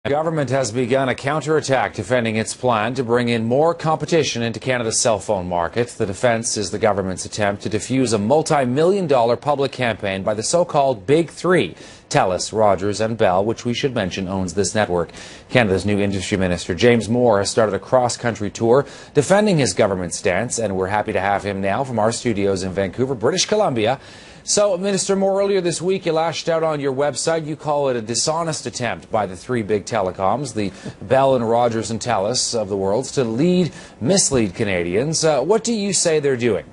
The government has begun a counterattack defending its plan to bring in more competition into Canada's cell phone market. The defense is the government's attempt to defuse a multi-million-dollar public campaign by the so-called Big Three: TELUS, Rogers and Bell, which we should mention owns this network. Canada's new industry minister, James Moore, has started a cross-country tour defending his government stance, and we're happy to have him now from our studios in Vancouver, British Columbia. So, Minister Moore, earlier this week you lashed out on your website. You call it a dishonest attempt by the three big telecoms, the Bell and Rogers and TELUS of the world, to mislead Canadians. What do you say they're doing?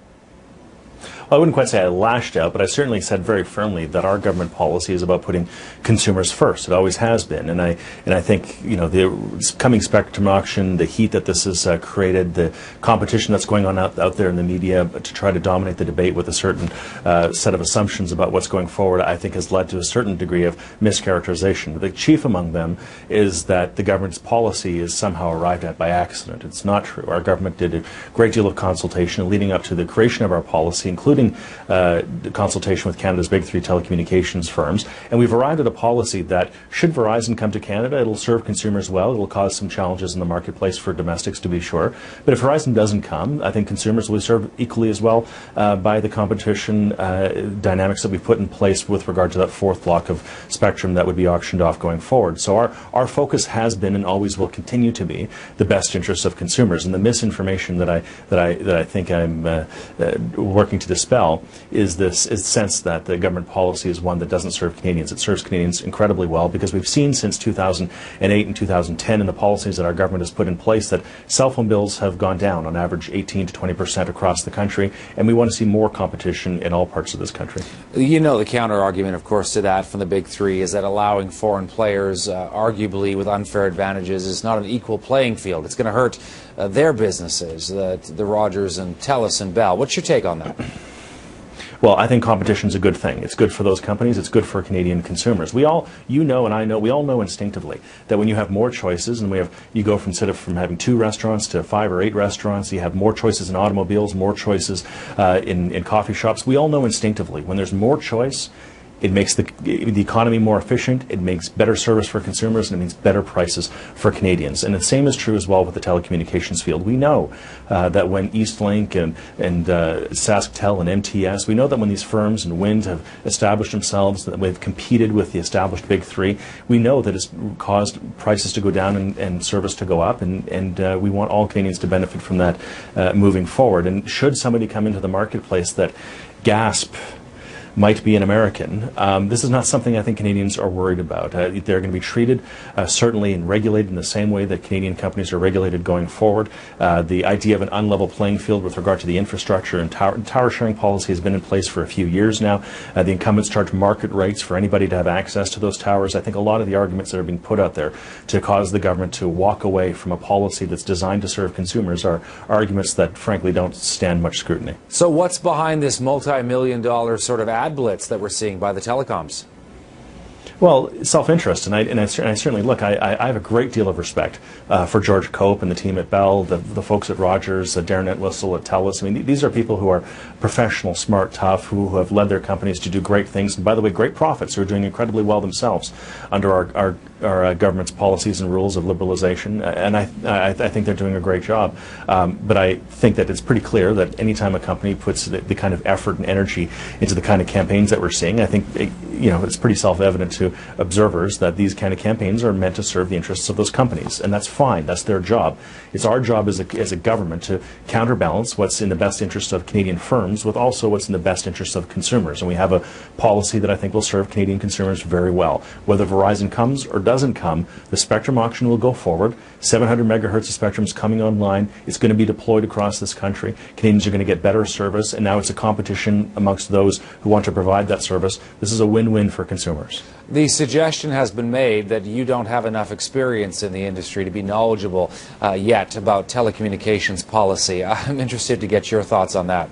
Well, I wouldn't quite say I lashed out, but I certainly said very firmly that our government policy is about putting consumers first. It always has been, and I think the coming spectrum auction, the heat that this has created, the competition that's going on out there in the media to try to dominate the debate with a certain set of assumptions about what's going forward, I think has led to a certain degree of mischaracterization. The chief among them is that the government's policy is somehow arrived at by accident. It's not true. Our government did a great deal of consultation leading up to the creation of our policy, including consultation with Canada's big three telecommunications firms, and we've arrived at a policy that, should Verizon come to Canada, it'll serve consumers well. It'll cause some challenges in the marketplace for domestics, to be sure, but if Verizon doesn't come, I think consumers will be served equally as well by the competition dynamics that we've put in place with regard to that fourth block of spectrum that would be auctioned off going forward. So our focus has been and always will continue to be the best interests of consumers, and the misinformation that I think I'm working to dispel is this sense that the government policy is one that doesn't serve Canadians. It serves Canadians incredibly well, because we've seen since 2008 and 2010 in the policies that our government has put in place that cell phone bills have gone down on average 18 to 20% across the country, and we want to see more competition in all parts of this country. You know, the counter-argument, of course, to that from the Big Three is that allowing foreign players, arguably with unfair advantages, is not an equal playing field. It's going to hurt their businesses, the Rogers and TELUS and Bell. What's your take on that? Well, I think competition is a good thing. It's good for those companies. It's good for Canadian consumers. We all, you know, and I know, we all know instinctively that when you have more choices, and you go from instead of having 2 restaurants to 5 or 8 restaurants, you have more choices in automobiles, more choices in coffee shops. We all know instinctively when there's more choice, it makes the economy more efficient, it makes better service for consumers, and it means better prices for Canadians. And the same is true as well with the telecommunications field. We know that when Eastlink and SaskTel and MTS, we know that when these firms and Wind have established themselves, that they've competed with the established Big Three, we know that it's caused prices to go down and service to go up, and we want all Canadians to benefit from that moving forward. And should somebody come into the marketplace that gasp might be an American, this is not something I think Canadians are worried about. They're going to be treated certainly and regulated in the same way that Canadian companies are regulated going forward. The idea of an unlevel playing field with regard to the infrastructure and tower sharing policy has been in place for a few years now. The incumbents charge market rates for anybody to have access to those towers. I think a lot of the arguments that are being put out there to cause the government to walk away from a policy that's designed to serve consumers are arguments that frankly don't stand much scrutiny. So what's behind this multi-million-dollar sort of ad blitz that we're seeing by the telecoms? Well, self-interest, and I certainly look. I have a great deal of respect for George Cope and the team at Bell, the folks at Rogers, Darren Entwistle at TELUS. I mean, these are people who are professional, smart, tough, who have led their companies to do great things, and by the way, great profits, who are doing incredibly well themselves under our government's policies and rules of liberalization. And I think they're doing a great job. But I think that it's pretty clear that anytime a company puts the kind of effort and energy into the kind of campaigns that we're seeing, I think it's pretty self-evident to observers that these kind of campaigns are meant to serve the interests of those companies, and that's fine. That's their job. It's our job as a government to counterbalance what's in the best interest of Canadian firms with also what's in the best interest of consumers, and we have a policy that I think will serve Canadian consumers very well. Whether Verizon comes or doesn't come, the spectrum auction will go forward. 700 megahertz of spectrum is coming online. It's going to be deployed across this country. Canadians are going to get better service, and now it's a competition amongst those who want to provide that service. This is a win-win for consumers. The suggestion has been made that you don't have enough experience in the industry to be knowledgeable yet about telecommunications policy. I'm interested to get your thoughts on that.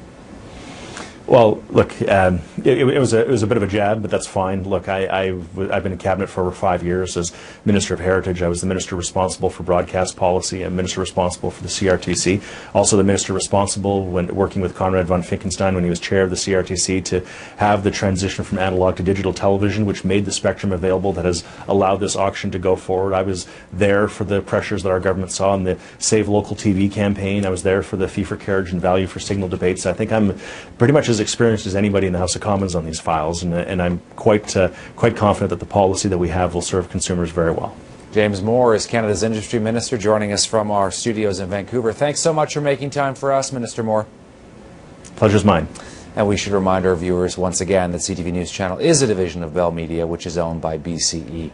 Well, look, it was a bit of a jab, but that's fine. Look, I've been in cabinet for over 5 years as Minister of Heritage. I was the minister responsible for broadcast policy and minister responsible for the CRTC. Also the minister responsible when working with Conrad von Finkenstein when he was chair of the CRTC to have the transition from analog to digital television, which made the spectrum available that has allowed this auction to go forward. I was there for the pressures that our government saw in the Save Local TV campaign. I was there for the fee for carriage and value for signal debates. I think I'm pretty much as experienced as anybody in the House of Commons on these files, and I'm quite confident that the policy that we have will serve consumers very well. James Moore is Canada's Industry Minister, joining us from our studios in Vancouver. Thanks so much for making time for us, Minister Moore. Pleasure's mine. And we should remind our viewers once again that CTV News Channel is a division of Bell Media, which is owned by BCE.